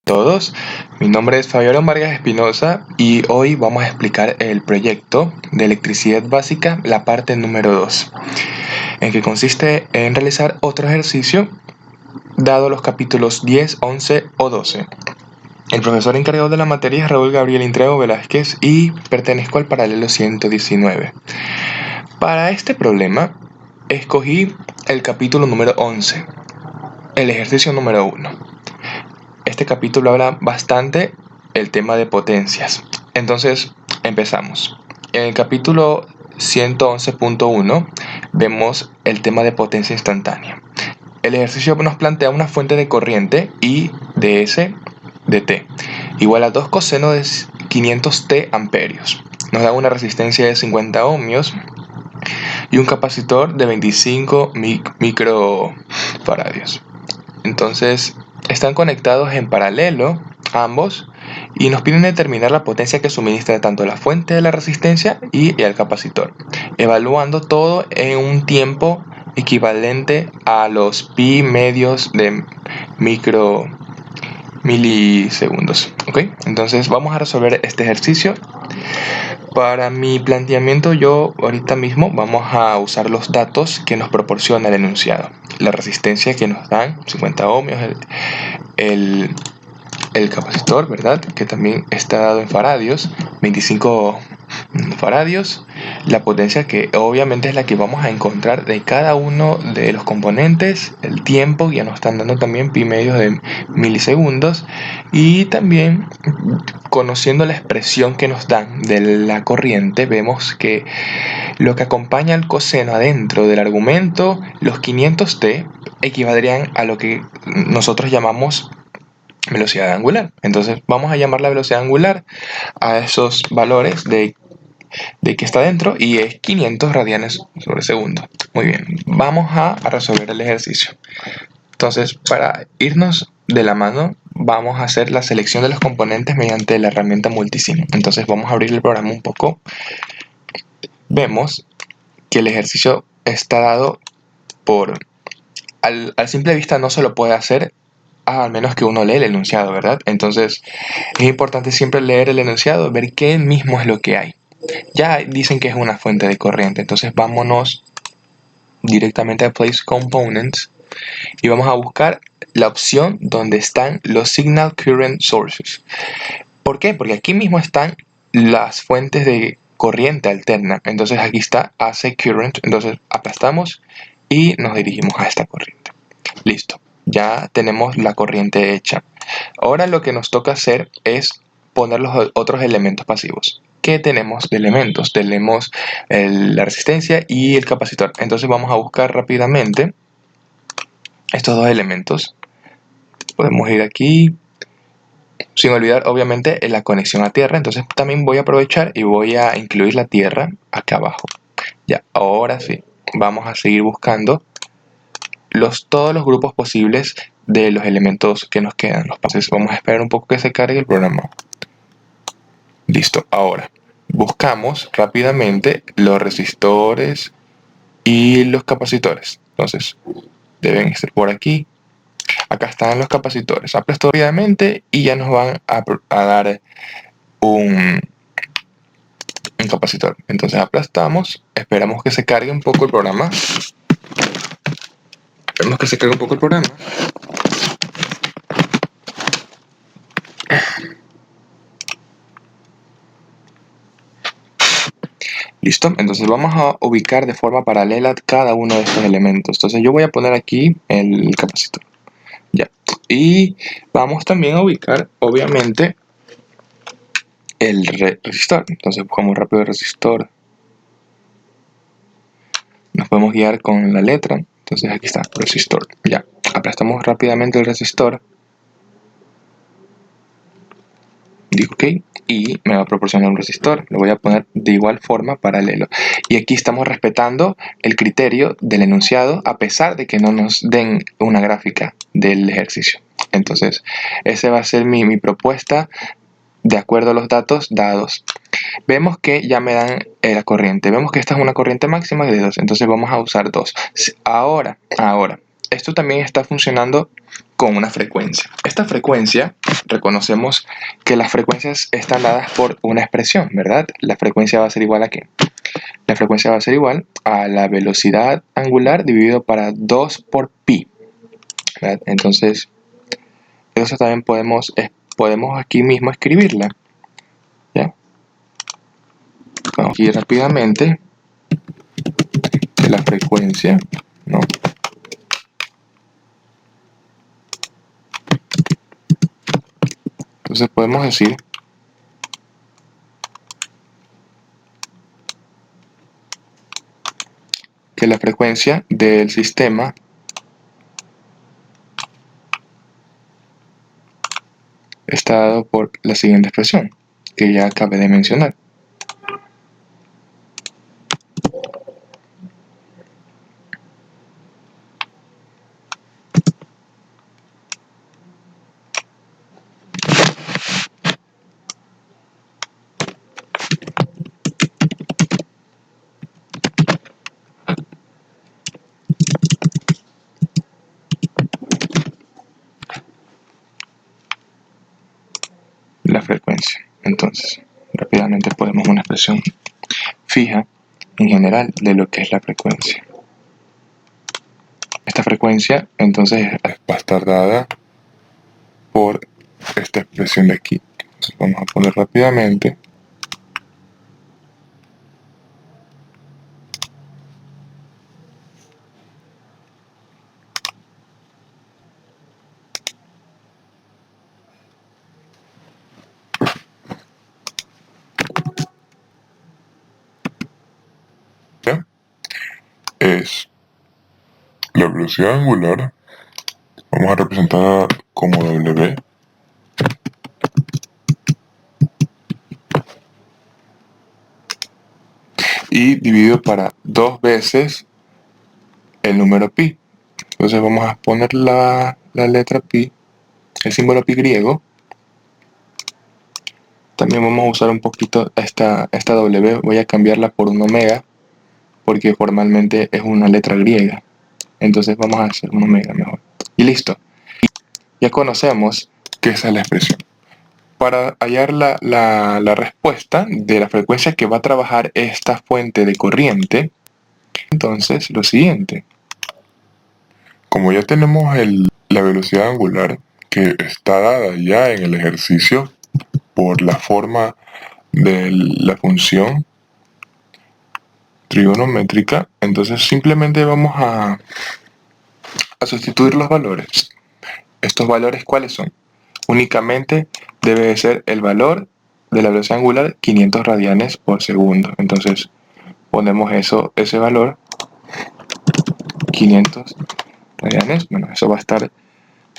Todos, mi nombre es Fabián Vargas Espinosa y hoy vamos a explicar el proyecto de electricidad básica, la parte número 2, en que consiste en realizar otro ejercicio dado los capítulos 10, 11 o 12. El profesor encargado de la materia es Raúl Gabriel Intrego Velázquez y pertenezco al paralelo 119. Para este problema escogí el capítulo número 11, el ejercicio número 1. Este capítulo habla bastante el tema de potencias. Entonces, empezamos. En el capítulo 111.1 vemos el tema de potencia instantánea. El ejercicio nos plantea una fuente de corriente I de S de T igual a 2 coseno de 500 T amperios. Nos da una resistencia de 50 ohmios y un capacitor de 25 microfaradios. Entonces, están conectados en paralelo ambos y nos piden determinar la potencia que suministra tanto la fuente de la resistencia y el capacitor, evaluando todo en un tiempo equivalente a los pi medios de milisegundos. ¿Ok? Entonces vamos a resolver este ejercicio. Para mi planteamiento yo ahorita mismo vamos a usar los datos que nos proporciona el enunciado. La resistencia que nos dan, 50 ohmios, el capacitor, ¿verdad? Que también está dado en faradios, 25 faradios. La potencia que obviamente es la que vamos a encontrar de cada uno de los componentes, el tiempo, ya nos están dando también pi medios de milisegundos, y también conociendo la expresión que nos dan de la corriente, vemos que lo que acompaña al coseno adentro del argumento, los 500t, equivaldrían a lo que nosotros llamamos velocidad angular. Entonces vamos a llamar la velocidad angular a esos valores de que está dentro, y es 500 radianes sobre segundo. Muy bien, vamos a resolver el ejercicio. Entonces, para irnos de la mano, vamos a hacer la selección de los componentes mediante la herramienta Multisim. Entonces vamos a abrir el programa un poco. Vemos que el ejercicio está dado por... Al simple vista no se lo puede hacer al menos que uno lee el enunciado, ¿verdad? Entonces es importante siempre leer el enunciado, ver qué mismo es lo que hay. Ya dicen que es una fuente de corriente, entonces vámonos directamente a Place Components y vamos a buscar la opción donde están los Signal Current Sources. ¿Por qué? Porque aquí mismo están las fuentes de corriente alterna. Entonces aquí está AC Current, entonces aplastamos y nos dirigimos a esta corriente. Listo, ya tenemos la corriente hecha. Ahora lo que nos toca hacer es poner los otros elementos pasivos. ¿Qué tenemos de elementos? Tenemos la resistencia y el capacitor. Entonces vamos a buscar rápidamente estos dos elementos. Podemos ir aquí, sin olvidar obviamente la conexión a tierra. Entonces también voy a aprovechar y voy a incluir la tierra acá abajo. Ya, ahora sí, vamos a seguir buscando todos los grupos posibles de los elementos que nos quedan. Entonces vamos a esperar un poco que se cargue el programa. Listo, ahora buscamos rápidamente los resistores y los capacitores. Entonces deben estar por aquí. Acá están los capacitores. Aplasto rápidamente y ya nos van a dar un capacitor. Entonces aplastamos, esperamos que se cargue un poco el programa. Esperemos que se cargue un poco el programa. Listo, entonces vamos a ubicar de forma paralela cada uno de estos elementos. Entonces yo voy a poner aquí el capacitor. Ya. Y vamos también a ubicar, obviamente, el resistor. Entonces buscamos rápido el resistor. Nos podemos guiar con la letra. Entonces aquí está, resistor. Ya. Aplastamos rápidamente el resistor. Digo OK y me va a proporcionar un resistor. Lo voy a poner de igual forma paralelo. Y aquí estamos respetando el criterio del enunciado a pesar de que no nos den una gráfica del ejercicio. Entonces esa va a ser mi propuesta de acuerdo a los datos dados. Vemos que ya me dan la corriente. Vemos que esta es una corriente máxima de 2. Entonces vamos a usar 2. Ahora. Esto también está funcionando con una frecuencia. Esta frecuencia reconocemos que las frecuencias están dadas por una expresión, ¿verdad? La frecuencia va a ser igual ¿a qué? La frecuencia va a ser igual a la velocidad angular dividido para 2 por pi, ¿verdad? Entonces, eso también podemos aquí mismo escribirla, ¿ya? Vamos aquí rápidamente que la frecuencia, ¿no? Entonces podemos decir que la frecuencia del sistema está dado por la siguiente expresión que ya acabé de mencionar. La frecuencia. Entonces, rápidamente podemos una expresión fija en general de lo que es la frecuencia. Esta frecuencia entonces va a estar dada por esta expresión de aquí. Entonces, vamos a poner rápidamente es la velocidad angular, vamos a representar como W, y dividido para 2 veces el número pi. Entonces vamos a poner la letra pi, el símbolo pi griego. También vamos a usar un poquito esta W, voy a cambiarla por un omega, porque formalmente es una letra griega. Entonces vamos a hacer un omega mejor. Y listo. Ya conocemos que esa es la expresión. Para hallar la respuesta de la frecuencia que va a trabajar esta fuente de corriente, entonces lo siguiente. Como ya tenemos la velocidad angular que está dada ya en el ejercicio por la forma de la función trigonométrica, entonces simplemente vamos a sustituir los valores. ¿Estos valores cuáles son? Únicamente debe de ser el valor de la velocidad angular 500 radianes por segundo. Entonces ponemos ese valor 500 radianes, bueno, eso va a estar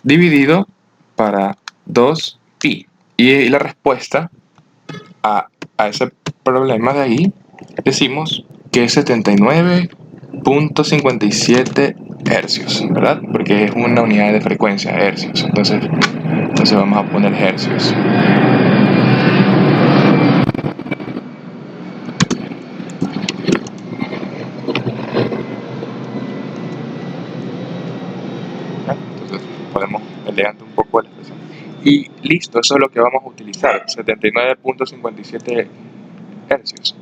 dividido para 2 pi. Y la respuesta a ese problema de ahí decimos que es 79.57 hercios, ¿verdad? Porque es una unidad de frecuencia, hercios. Entonces vamos a poner hercios. Entonces podemos elegante un poco la expresión. Y listo, eso es lo que vamos a utilizar, 79.57 hercios.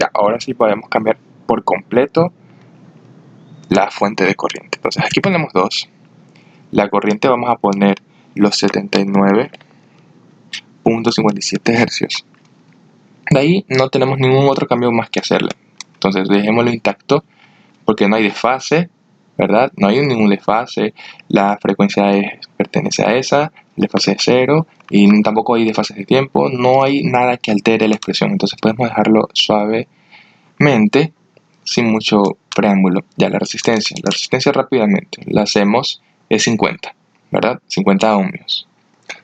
Ya, ahora sí podemos cambiar por completo la fuente de corriente. Entonces aquí ponemos 2. La corriente vamos a poner los 79.57 hercios. De ahí no tenemos ningún otro cambio más que hacerle. Entonces dejémoslo intacto porque no hay desfase, ¿verdad? No hay ningún desfase. La frecuencia pertenece a esa, el desfase es 0 y tampoco hay desfase de tiempo. No hay nada que altere la expresión. Entonces podemos dejarlo suavemente sin mucho preámbulo. Ya la resistencia rápidamente la hacemos es 50, ¿verdad? 50 ohmios.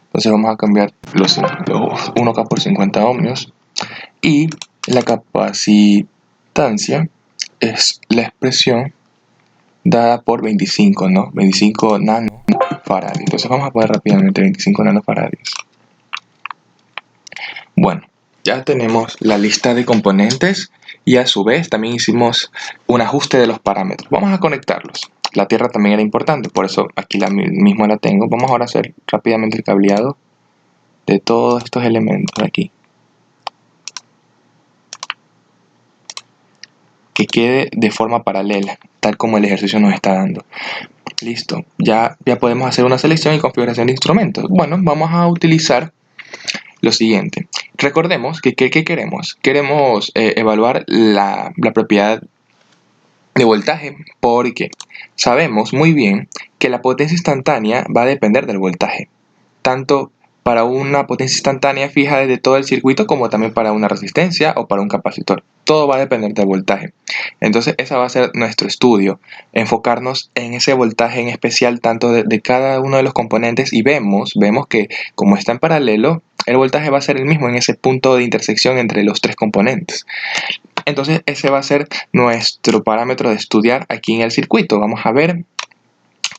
Entonces vamos a cambiar los 1K por 50 ohmios. Y la capacitancia es la expresión dada por 25, ¿no? 25 nanofaradios. Entonces vamos a poner rápidamente 25 nanofaradios. Bueno, ya tenemos la lista de componentes y a su vez también hicimos un ajuste de los parámetros. Vamos a conectarlos. la tierra también era importante, por eso aquí mismo la tengo. Vamos ahora a hacer rápidamente el cableado de todos estos elementos de aquí, que quede de forma paralela, tal como el ejercicio nos está dando. Listo, ya podemos hacer una selección y configuración de instrumentos. Bueno, vamos a utilizar lo siguiente. Recordemos que ¿qué queremos? Queremos evaluar la propiedad de voltaje, porque sabemos muy bien que la potencia instantánea va a depender del voltaje, tanto para una potencia instantánea fija desde todo el circuito como también para una resistencia o para un capacitor. Todo va a depender del voltaje. Entonces ese va a ser nuestro estudio, enfocarnos en ese voltaje en especial tanto de cada uno de los componentes, y vemos que como está en paralelo, el voltaje va a ser el mismo en ese punto de intersección entre los tres componentes. Entonces ese va a ser nuestro parámetro de estudiar aquí en el circuito. Vamos a ver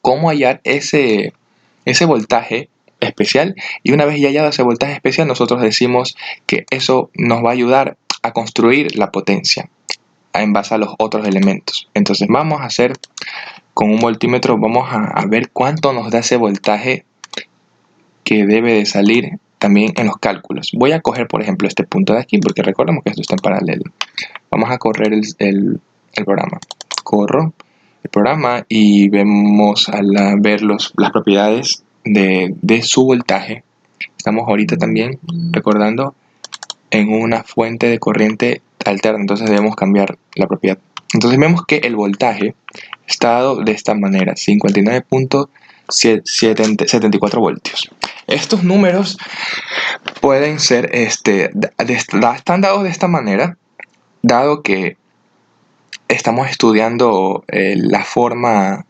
cómo hallar ese voltaje especial, y una vez ya hallado ese voltaje especial, nosotros decimos que eso nos va a ayudar a construir la potencia en base a los otros elementos. Entonces vamos a hacer con un voltímetro, vamos a ver cuánto nos da ese voltaje que debe de salir también en los cálculos. Voy a coger por ejemplo este punto de aquí, porque recordemos que esto está en paralelo. Vamos a correr el programa. Corro el programa y vemos al ver las propiedades de su voltaje. Estamos ahorita también recordando en una fuente de corriente alterna, entonces debemos cambiar la propiedad. Entonces vemos que el voltaje está dado de esta manera: 59.74 voltios. Estos números pueden ser están dados de esta manera, dado que estamos estudiando la forma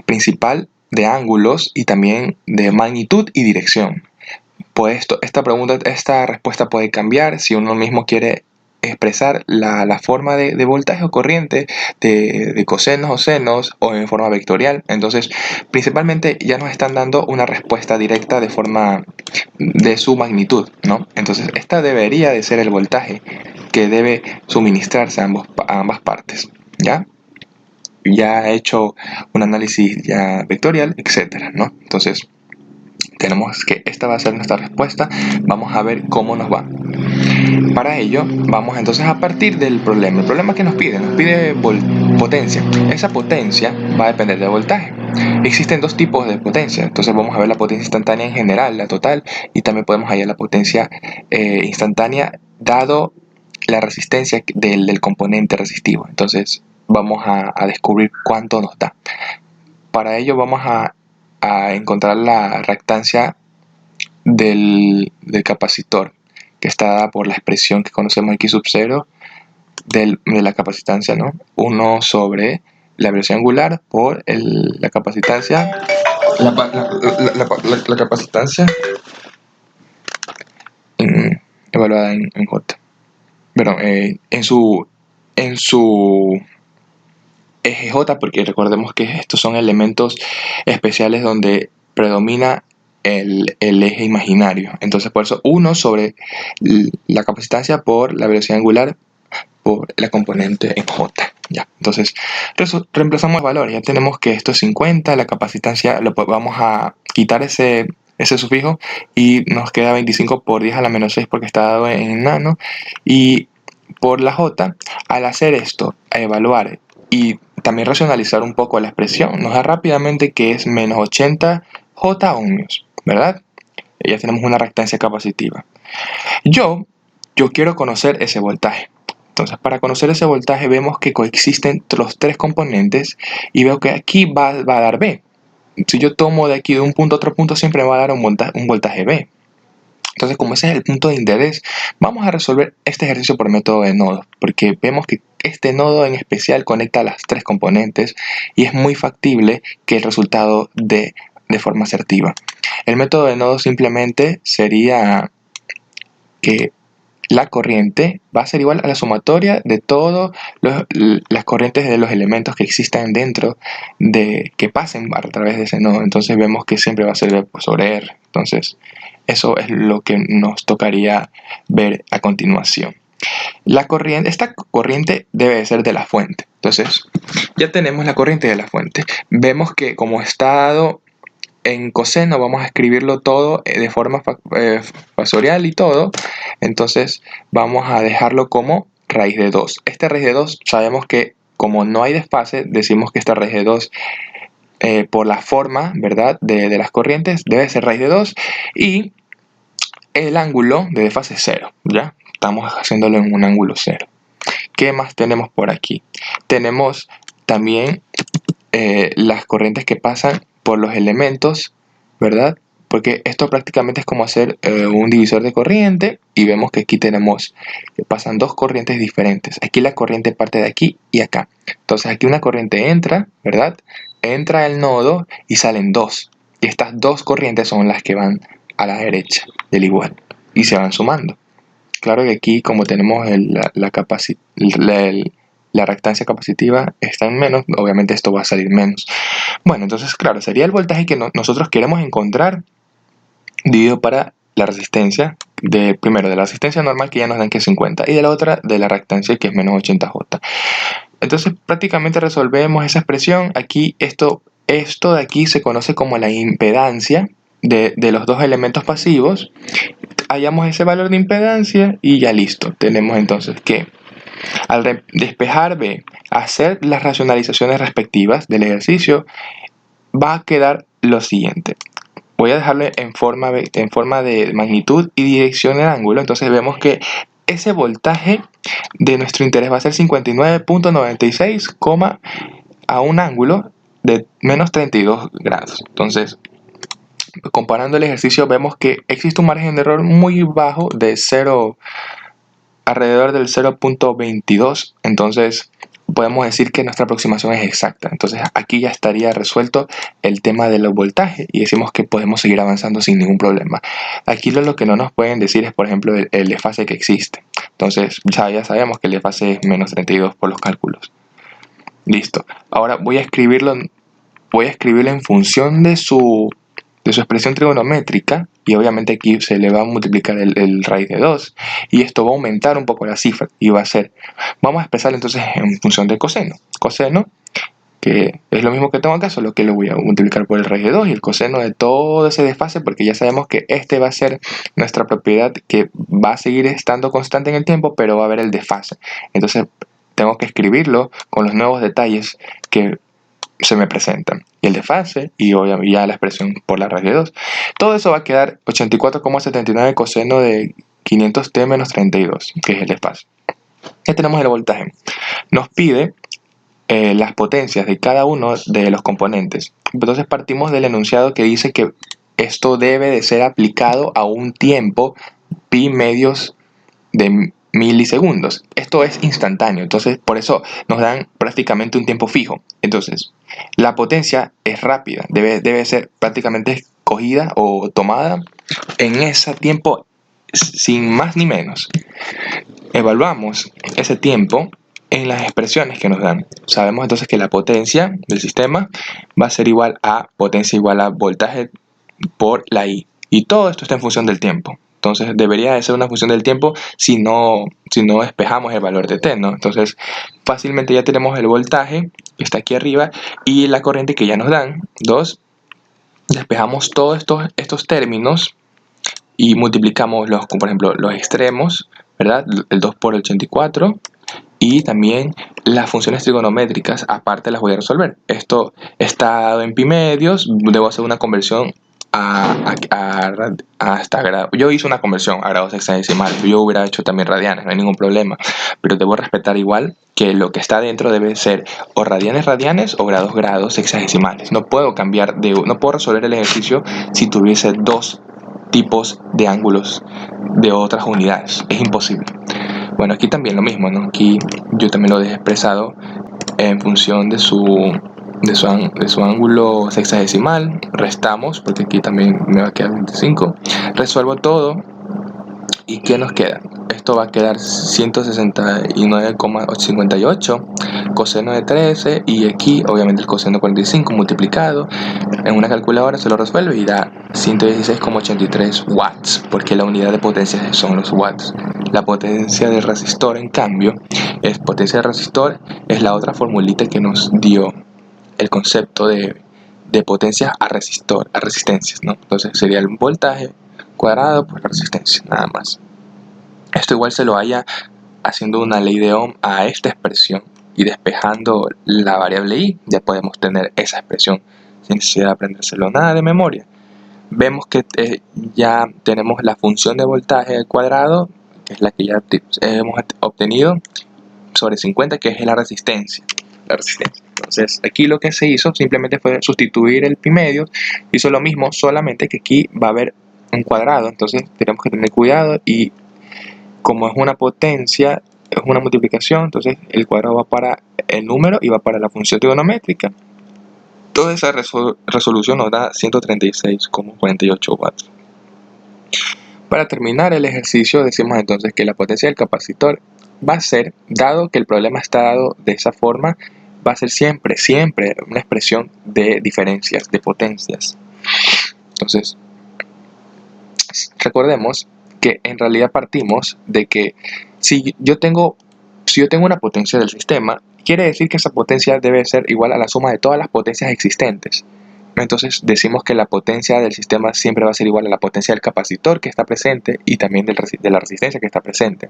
principal de ángulos y también de magnitud y dirección. Pues esta respuesta puede cambiar si uno mismo quiere expresar la forma de voltaje o corriente de cosenos o senos, o en forma vectorial. Entonces principalmente ya nos están dando una respuesta directa de forma de su magnitud, ¿no? Entonces esta debería de ser el voltaje que debe suministrarse a ambas partes. Ya he hecho un análisis ya vectorial, etcétera, ¿no? Entonces tenemos que esta va a ser nuestra respuesta. Vamos a ver cómo nos va. Para ello vamos entonces a partir del problema. El problema que nos pide potencia. Esa potencia va a depender del voltaje. Existen dos tipos de potencia. Entonces vamos a ver la potencia instantánea en general, la total, y también podemos hallar la potencia instantánea dado la resistencia del componente resistivo. Entonces vamos a descubrir cuánto nos da. Para ello vamos a encontrar la reactancia del capacitor, que está dada por la expresión que conocemos aquí sub 0 de la capacitancia, ¿no? 1 sobre la velocidad angular por la capacitancia, la capacitancia evaluada en J. Pero en su eje J, porque recordemos que estos son elementos especiales donde predomina el eje imaginario. Entonces por eso 1 sobre la capacitancia por la velocidad angular por la componente en J. Ya, entonces reemplazamos el valor. Ya tenemos que esto es 50, la capacitancia vamos a quitar ese sufijo y nos queda 25 por 10 a la menos 6 porque está dado en nano. Y por la J, al hacer esto, a evaluar y también racionalizar un poco la expresión, nos da rápidamente que es menos 80 J ohmios, ¿verdad? Ya tenemos una reactancia capacitiva. Yo quiero conocer ese voltaje. Entonces, para conocer ese voltaje vemos que coexisten los tres componentes y veo que aquí va a dar B. Si yo tomo de aquí de un punto a otro punto, siempre me va a dar un voltaje B. Entonces, como ese es el punto de interés, vamos a resolver este ejercicio por método de nodos, porque vemos que este nodo en especial conecta las tres componentes y es muy factible que el resultado dé de forma asertiva. El método de nodos simplemente sería que la corriente va a ser igual a la sumatoria de todas las corrientes de los elementos que existan dentro que pasen a través de ese nodo. Entonces vemos que siempre va a ser B sobre R. Entonces eso es lo que nos tocaría ver a continuación. Esta corriente debe de ser de la fuente. Entonces, ya tenemos la corriente de la fuente. Vemos que como está dado en coseno, vamos a escribirlo todo de forma factorial y todo. Entonces, vamos a dejarlo como raíz de 2. Esta raíz de 2 sabemos que como no hay desfase, decimos que esta raíz de 2 por la forma, ¿verdad?, de las corrientes debe ser raíz de 2 y el ángulo de desfase es 0, ¿ya? Estamos haciéndolo en un ángulo 0. ¿Qué más tenemos por aquí? Tenemos también las corrientes que pasan por los elementos, ¿verdad? Porque esto prácticamente es como hacer un divisor de corriente y vemos que aquí tenemos que pasan dos corrientes diferentes. Aquí la corriente parte de aquí y acá. Entonces aquí una corriente entra, ¿verdad? Entra al nodo y salen dos. Y estas dos corrientes son las que van a la derecha del igual y se van sumando. Claro que aquí como tenemos la reactancia capacitiva está en menos, obviamente esto va a salir menos. Bueno, entonces claro, sería el voltaje que nosotros queremos encontrar dividido para la resistencia, primero de la resistencia normal que ya nos dan que es 50 y de la otra de la reactancia que es menos 80J. Entonces prácticamente resolvemos esa expresión. Aquí esto de aquí se conoce como la impedancia de los dos elementos pasivos. Hallamos ese valor de impedancia y ya listo. Tenemos entonces que al despejar B, hacer las racionalizaciones respectivas del ejercicio, va a quedar lo siguiente. Voy a dejarle en forma de magnitud y dirección el ángulo. Entonces vemos que ese voltaje de nuestro interés va a ser 59.96, a un ángulo de menos 32 grados. Entonces, comparando el ejercicio, vemos que existe un margen de error muy bajo de 0, alrededor del 0.22. Entonces, podemos decir que nuestra aproximación es exacta. Entonces, aquí ya estaría resuelto el tema de los voltajes y decimos que podemos seguir avanzando sin ningún problema. Aquí lo que no nos pueden decir es, por ejemplo, el desfase que existe. Entonces, ya sabemos que el desfase es menos 32 por los cálculos. Listo. Ahora voy a escribirlo en función de su expresión trigonométrica y obviamente aquí se le va a multiplicar el raíz de 2 y esto va a aumentar un poco la cifra y va a ser, vamos a expresarlo entonces en función de coseno. Coseno, que es lo mismo que tengo acá, solo que lo voy a multiplicar por el raíz de 2 y el coseno de todo ese desfase, porque ya sabemos que este va a ser nuestra propiedad que va a seguir estando constante en el tiempo, pero va a haber el desfase. Entonces tengo que escribirlo con los nuevos detalles que se me presentan, y el desfase y ya la expresión por la raíz de 2. Todo eso va a quedar 84,79 coseno de 500t menos 32, que es el desfase. Ya tenemos el voltaje. Nos pide las potencias de cada uno de los componentes. Entonces partimos del enunciado que dice que esto debe de ser aplicado a un tiempo pi medios de milisegundos. Esto es instantáneo, entonces por eso nos dan prácticamente un tiempo fijo. Entonces la potencia es rápida, debe ser prácticamente escogida o tomada en ese tiempo sin más ni menos. Evaluamos ese tiempo en las expresiones que nos dan. Sabemos entonces que la potencia del sistema va a ser igual a potencia igual a voltaje por la I, y todo esto está en función del tiempo. Entonces debería de ser una función del tiempo si no despejamos el valor de t, ¿no? Entonces fácilmente ya tenemos el voltaje que está aquí arriba y la corriente que ya nos dan, 2. Despejamos todos estos términos y multiplicamos por ejemplo, los extremos, ¿verdad? El 2 por 84 y también las funciones trigonométricas, aparte las voy a resolver. Esto está dado en pi medios, debo hacer una conversión hasta grado. Yo hice una conversión a grados hexadecimales, yo hubiera hecho también radianes, no hay ningún problema, pero debo respetar igual que lo que está dentro debe ser o radianes o grados hexadesimales. No puedo no puedo resolver el ejercicio si tuviese dos tipos de ángulos de otras unidades, es imposible. Bueno, aquí también lo mismo, ¿no? Aquí yo también lo he expresado en función de su ángulo sexagesimal. Restamos, porque aquí también me va a quedar 25. Resuelvo todo ¿Y qué nos queda? Esto va a quedar 169,58 coseno de 13, y aquí obviamente el coseno de 45 multiplicado en una calculadora se lo resuelve y da 116,83 watts, porque la unidad de potencia son los watts. La potencia del resistor, en cambio, es potencia de resistor, es la otra formulita que nos dio el concepto de potencia a resistor, a resistencias, ¿no? Entonces sería el voltaje cuadrado por la resistencia, nada más. Esto igual se lo haya haciendo una ley de Ohm a esta expresión y despejando la variable i, ya podemos tener esa expresión sin necesidad de aprendérselo nada de memoria. Vemos que ya tenemos la función de voltaje al cuadrado, que es la que ya hemos obtenido, sobre 50, que es la resistencia. Entonces aquí lo que se hizo simplemente fue sustituir el pi medios. Hizo lo mismo, solamente que aquí va a haber un cuadrado, entonces tenemos que tener cuidado, y como es una potencia, es una multiplicación, entonces el cuadrado va para el número y va para la función trigonométrica. Toda esa resolución nos da 136,48 watts. Para terminar el ejercicio, decimos entonces que la potencia del capacitor va a ser, dado que el problema está dado de esa forma, va a ser siempre una expresión de diferencias, de potencias. Entonces, recordemos que en realidad partimos de que si yo tengo una potencia del sistema, quiere decir que esa potencia debe ser igual a la suma de todas las potencias existentes. Entonces decimos que la potencia del sistema siempre va a ser igual a la potencia del capacitor que está presente y también de la resistencia que está presente.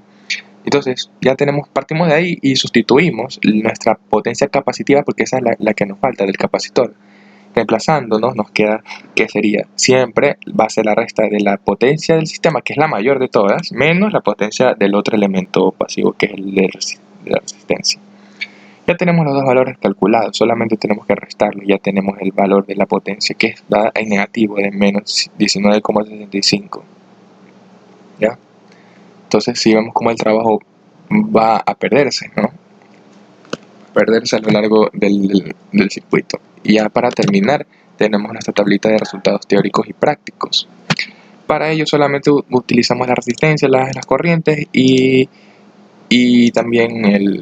Entonces ya partimos de ahí y sustituimos nuestra potencia capacitiva, porque esa es la que nos falta del capacitor. Reemplazándonos nos queda que sería siempre va a ser la resta de la potencia del sistema, que es la mayor de todas, menos la potencia del otro elemento pasivo, que es el de la resistencia. Ya tenemos los dos valores calculados, solamente tenemos que restarlos. Ya tenemos el valor de la potencia, que da en negativo, de menos 19,65. ¿Ya? Entonces si vemos cómo el trabajo va a perderse, ¿no? Perderse a lo largo del circuito. Y ya para terminar, tenemos nuestra tablita de resultados teóricos y prácticos. Para ello solamente utilizamos la resistencia, las corrientes y también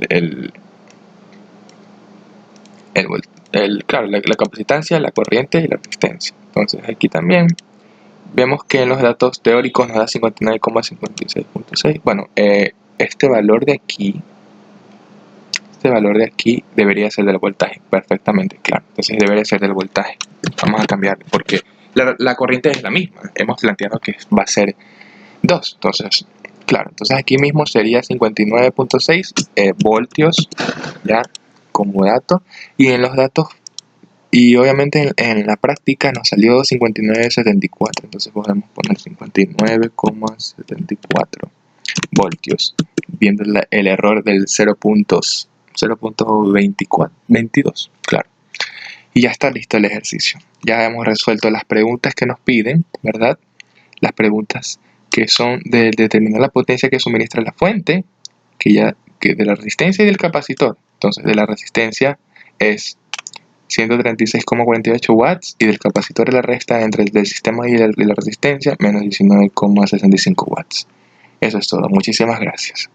claro, la capacitancia, la corriente y la resistencia. Entonces aquí también vemos que en los datos teóricos nos da 59,56.6. Bueno, este valor de aquí debería ser del voltaje, perfectamente claro. Entonces debería ser del voltaje. Vamos a cambiar porque la corriente es la misma. Hemos planteado que va a ser 2. Entonces, claro, entonces aquí mismo sería 59,6 voltios, ya, como dato. Y en los datos, y obviamente en la práctica nos salió 59,74. Entonces podemos poner 59,74 voltios, viendo el error del 0.22, claro. Y ya está listo el ejercicio. Ya hemos resuelto las preguntas que nos piden, ¿verdad? Las preguntas que son de determinar la potencia que suministra la fuente, que de la resistencia y del capacitor. Entonces, de la resistencia es 136,48 watts y del capacitor la resta entre el del sistema y la resistencia, menos 19,65 watts. Eso es todo. Muchísimas gracias.